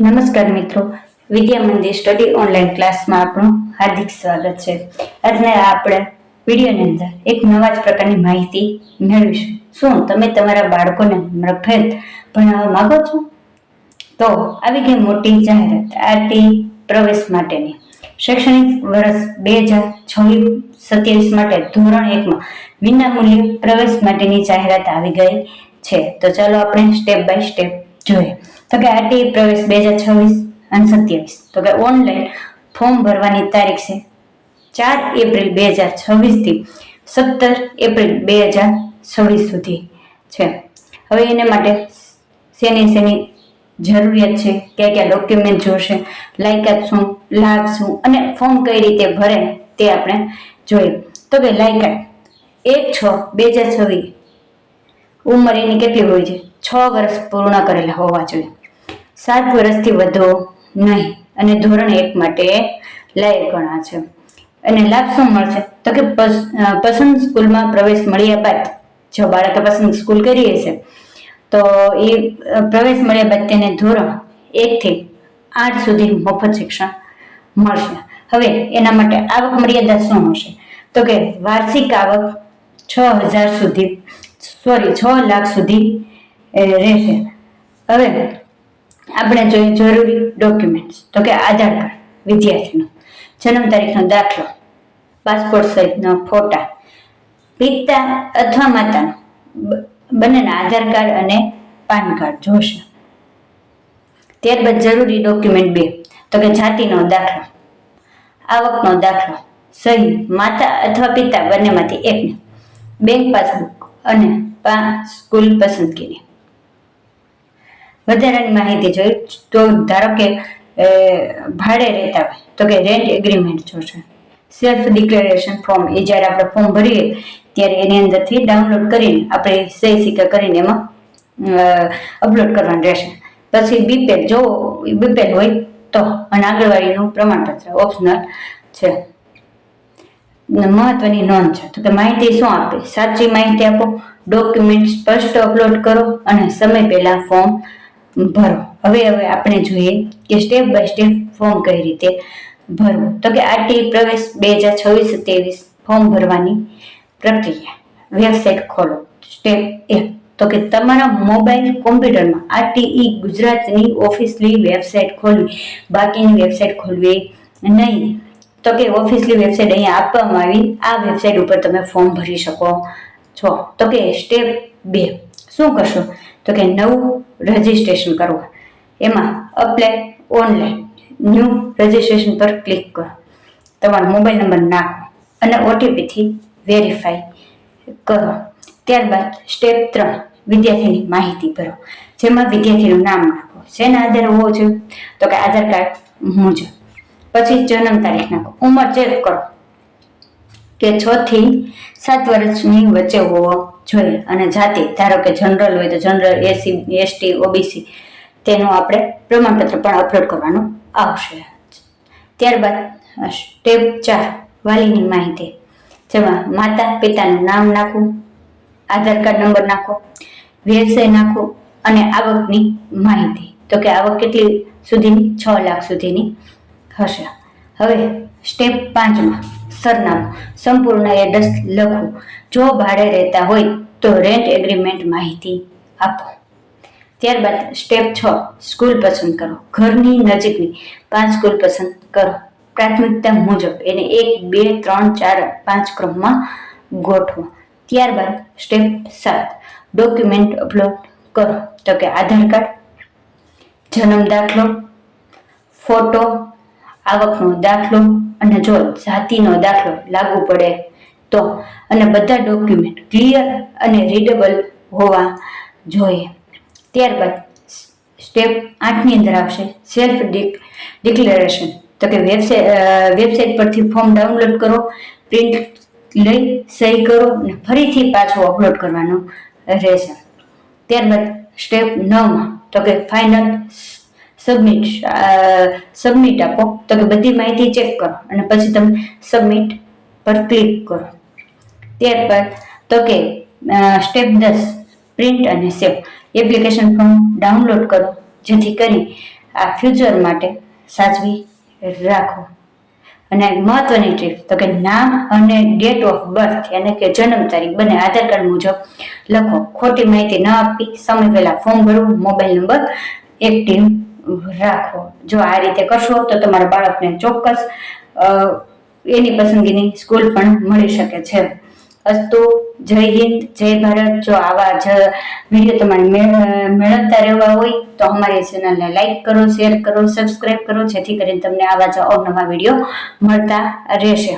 નમસ્કાર મિત્રો, Vidya Mandir study online ક્લાસમાં આપણું હાર્દિક સ્વાગત છે. આજના આપણે વિડીયોની અંદર એક નવા જ પ્રકારની માહિતી મેળવીશું. શું તમે તમારા બાળકોને મફત ભણાવવા માંગો છો? તો આવી ગઈ મોટી જાહેરાત આરટી પ્રવેશ માટેની. શૈક્ષણિક વર્ષ 2026-27 માટે ધોરણ 1માં વિનામૂલ્ય પ્રવેશ માટેની જાહેરાત આવી ગઈ છે. તો ચાલો આપણે સ્ટેપ બાય સ્ટેપ જોઈએ. તો કે આરટી પ્રવેશ 2026 અને 27 તો કે ઓનલાઈન ફોર્મ ભરવાની તારીખ છે 4 એપ્રિલ 2026 થી 17 એપ્રિલ 2026 સુધી છે. હવે એને માટે શેની જરૂરિયાત છે, કયા ડોક્યુમેન્ટ જોશે, લાયકાત શું, લાભ શું અને ફોર્મ કઈ રીતે ભરે તે આપણે જોઈએ. તો કે લાયકાત 1/6/2026 ઉંમર એની કેટલી હોય છે? 6 વર્ષ પૂર્ણ કરેલા હોવા જોઈએ, 7 વર્ષથી વધુ નહીં અને ધોરણ 1 માટે લાયક ગણા છે. અને લાભ શું મળશે? તો કે પસંદ સ્કૂલમાં પ્રવેશ મળ્યા બાદ, જો બાળકે પસંદ સ્કૂલ કરી હશે તો એ પ્રવેશ મળ્યા બાદ તેને ધોરણ 1 થી 8 સુધી મફત શિક્ષણ મળશે. હવે એના માટે આવક મર્યાદા શું હશે? તો કે વાર્ષિક આવક 6 લાખ સુધી રહેશે. હવે આપણે જોઈએ જરૂરી ડોક્યુમેન્ટ્સ. તો કે આધાર કાર્ડ વિદ્યાર્થીનો, જન્મ તારીખનો દાખલો, પાસપોર્ટ સાઇઝનો ફોટા, પિતા અથવા માતાનો બંનેના આધાર કાર્ડ અને પાન કાર્ડ જોશે. ત્યારબાદ જરૂરી ડોક્યુમેન્ટ 2 તો કે જાતિનો દાખલો, આવકનો દાખલો, સહી માતા અથવા પિતા બંનેમાંથી એકને, બેંક પાસબુક અને સ્કૂલ પસંદગીની. વધારાની માહિતી જોઈ તો ધારો કે ભાડે રહેતા હોય તો કે રેન્ટ એગ્રીમેન્ટ જોશે. સેલ્ફ ડિક્લેરેશન ફોર્મ, એ જ્યારે આપણે ફોર્મ ભરીએ ત્યારે એની અંદરથી ડાઉનલોડ કરીને આપણે સહી સિક્કા કરીને એમાં અપલોડ કરવાનું રહેશે. પછી બીપેલ, જો બીપેલ હોય તો, અને આંગણવાડીનું પ્રમાણપત્ર ઓપ્શનલ છે. મહત્વની નોંધ છે તો કે માહિતી શું આપે? સાચી માહિતી આપો, ડોક્યુમેન્ટ સ્પષ્ટ અપલોડ કરો અને સમય પહેલા ફોર્મ ભરો. હવે આપણે જોઈએ કે સ્ટેપ બાય સ્ટેપ ફોર્મ કઈ રીતે ભરવું. તો કે આરટી પ્રવેશ 2026-27 ફોર્મ ભરવાની પ્રક્રિયા. વેબસાઇટ ખોલો. સ્ટેપ 1 તો કે તમારા મોબાઈલ કોમ્પ્યુટરમાં આરટીઈ ગુજરાતની ઓફિશિયલી વેબસાઇટ ખોલવી, બાકીની વેબસાઇટ ખોલવી નહીં. તો કે ઓફિશિયલી વેબસાઇટ અહીંયા આપવામાં આવી, આ વેબસાઇટ ઉપર તમે ફોર્મ ભરી શકો છો. તો કે સ્ટેપ 2 શું કરશો? તો કે નવું રજીસ્ટ્રેશન કરવું. એમાં અપ્લાય ઓનલાઈન ન્યૂ રજીસ્ટ્રેશન પર ક્લિક કરો. તમારો મોબાઈલ નંબર નાખો અને ઓટીપીથી વેરીફાઈ કરો. ત્યારબાદ સ્ટેપ 3 વિદ્યાર્થીની માહિતી ભરો, જેમાં વિદ્યાર્થીનું નામ નાખો. શેના આધારે હોવો જોઈએ? તો કે આધાર કાર્ડ મુજબ. પછી જન્મ તારીખ નાખો. ઉંમર ચેક કરો કે 6 થી 7 વર્ષની વચ્ચે હોવો જોઈએ. અને જાતિ, ધારો કે જનરલ હોય તો જનરલ, એસસી, એસટી, ઓબીસી તેનું આપણે પ્રમાણપત્ર પણ અપલોડ કરવાનું આવશે. ત્યારબાદ સ્ટેપ 4 વાલીની માહિતી, જેમાં માતા પિતાનું નામ નાખવું, આધાર કાર્ડ નંબર નાખો, વ્યવસાય નાખો અને આવકની માહિતી. તો કે આવક કેટલી સુધીની? 6 લાખ સુધીની હશે. હવે સ્ટેપ 5માં સરનામું, સંપૂર્ણ એડ્રેસ લખવું. જો ભાડે રહેતા હોય તો રેન્ટ એગ્રીમેન્ટ માહિતી આપો. ત્યારબાદ સ્ટેપ 6 સ્કૂલ પસંદ કરો. ઘરની નજીકની 5 સ્કૂલ પસંદ કરો. પ્રાથમિકતા મુજબ એને 1, 2, 3, 4, 5 ક્રમમાં ગોઠવો. ત્યારબાદ સ્ટેપ 7 ડોક્યુમેન્ટ અપલોડ કરો. તો કે આધાર કાર્ડ, જન્મ દાખલો, ફોટો, આવકનો દાખલો અને જો જાતિનો દાખલો લાગુ પડે તો, અને બધા ડોક્યુમેન્ટ ક્લિયર અને રીડેબલ હોવા જોઈએ. ત્યારબાદ સ્ટેપ 8ની અંદર આવશે સેલ્ફ ડિક્લેરેશન. તો કે વેબસાઇટ પરથી ફોર્મ ડાઉનલોડ કરો, પ્રિન્ટ લઈ સહી કરો અને ફરીથી પાછું અપલોડ કરવાનું રહેશે. ત્યારબાદ સ્ટેપ 9માં તો કે ફાઇનલ સબમિટ આપો. તો કે બધી માહિતી ચેક કરો અને પછી તમે સબમિટ પર ક્લિક કરો. ત્યારબાદ તો કે સ્ટેપ 10 પ્રિન્ટ અને સેવ. એપ્લિકેશન ફોર્મ ડાઉનલોડ કરો જેથી કરી આ ફ્યુચર માટે સાચવી રાખો. અને મહત્વની ટીપ તો કે નામ અને ડેટ ઓફ બર્થ એટલે કે જન્મ તારીખ બંને આધાર કાર્ડ મુજબ લખો. ખોટી માહિતી ન આપવી, સમય પહેલા ફોર્મ ભરવું, મોબાઈલ નંબર એક્ટિવ રાખો. જો આ રીતે કરશો તો તમારા બાળકને ચોક્કસ એની પસંદગીની સ્કૂલ પણ મળી શકે છે. અસ્તુ, જય હિન્દ, જય ભારત. જો આવા જ વિડીયો તમારે મેળવતા રહેવા હોય તો અમારી ચેનલને લાઈક કરો, શેર કરો, સબસ્ક્રાઈબ કરો, જેથી કરીને તમને આવા જ અવનવા વિડીયો મળતા રહેશે.